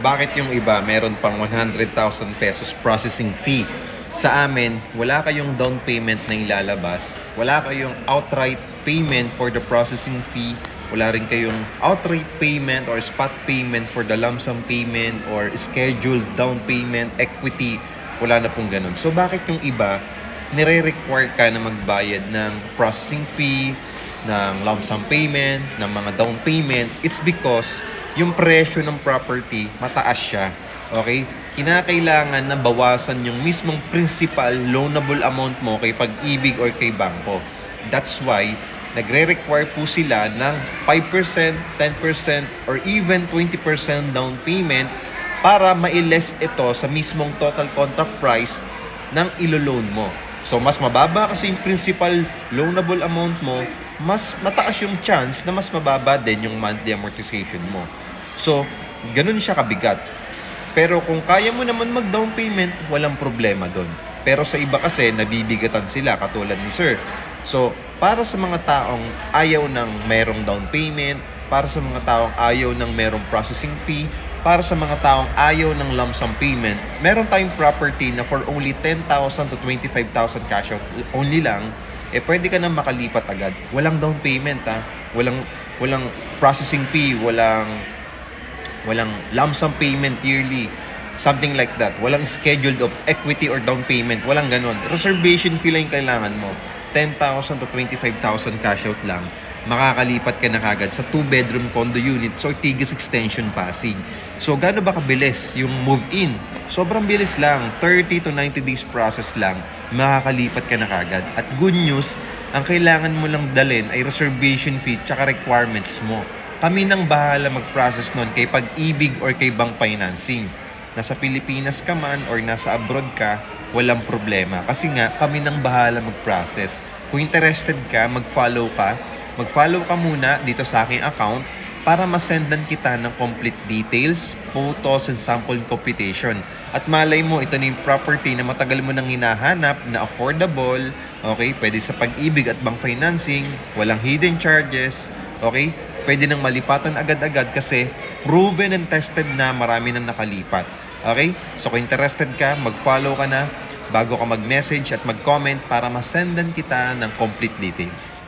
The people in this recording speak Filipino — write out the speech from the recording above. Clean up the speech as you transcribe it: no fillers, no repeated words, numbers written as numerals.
bakit yung iba meron pang 100,000 pesos processing fee? Sa amin, wala kayong down payment na ilalabas, wala kayong outright payment for the processing fee, wala rin kayong outright payment or spot payment for the lump sum payment or scheduled down payment, equity, wala na pong ganun. So bakit yung iba, nire-require ka na magbayad ng processing fee, ng lump sum payment, ng mga down payment? It's because yung presyo ng property, mataas siya. Okay? Kinakailangan na bawasan yung mismong principal loanable amount mo kay Pag-ibig or kay bangko. That's why nagre-require po sila ng 5%, 10%, or even 20% down payment para ma-less ito sa mismong total contract price ng ilo-loan mo. So, mas mababa kasi yung principal loanable amount mo, mas mataas yung chance na mas mababa din yung monthly amortization mo. So, ganun siya kabigat. Pero kung kaya mo naman mag-down payment, walang problema doon. Pero sa iba kasi, nabibigatan sila katulad ni Sir. So, para sa mga taong ayaw ng merong down payment, para sa mga taong ayaw ng merong processing fee, para sa mga taong ayaw ng lump sum payment, meron tayong property na for only 10,000 to 25,000 cash out only lang, pwede ka na makalipat agad. Walang down payment, walang processing fee, walang lump sum payment yearly, something like that. Walang scheduled of equity or down payment, walang ganon. Reservation fee lang yung kailangan mo. 10,000 to 25,000 cash out lang, makakalipat ka na kagad sa 2-bedroom condo units or Ortigas Extension, Pasig. So, gaano ba kabilis yung move-in? Sobrang bilis lang. 30 to 90 days process lang, makakalipat ka na kagad. At good news, ang kailangan mo lang dalhin ay reservation fee tsaka requirements mo. Kami nang bahala mag-process nun kay Pag-ibig or kay Bank Financing. Nasa Pilipinas ka man or nasa abroad ka, walang problema. Kasi nga, kami nang bahala mag-process. Kung interested ka, mag-follow ka muna dito sa aking account para masendan kita ng complete details, photos, and sample computation. At malay mo, ito na yung property na matagal mo nang hinahanap na affordable, okay? Pwede sa Pag-ibig at Bank Financing, walang hidden charges, okay? Pwede nang malipatan agad-agad kasi proven and tested na, marami nang nakalipat. Okay? So kung interested ka, mag-follow ka na bago ka mag-message at mag-comment para masendan kita ng complete details.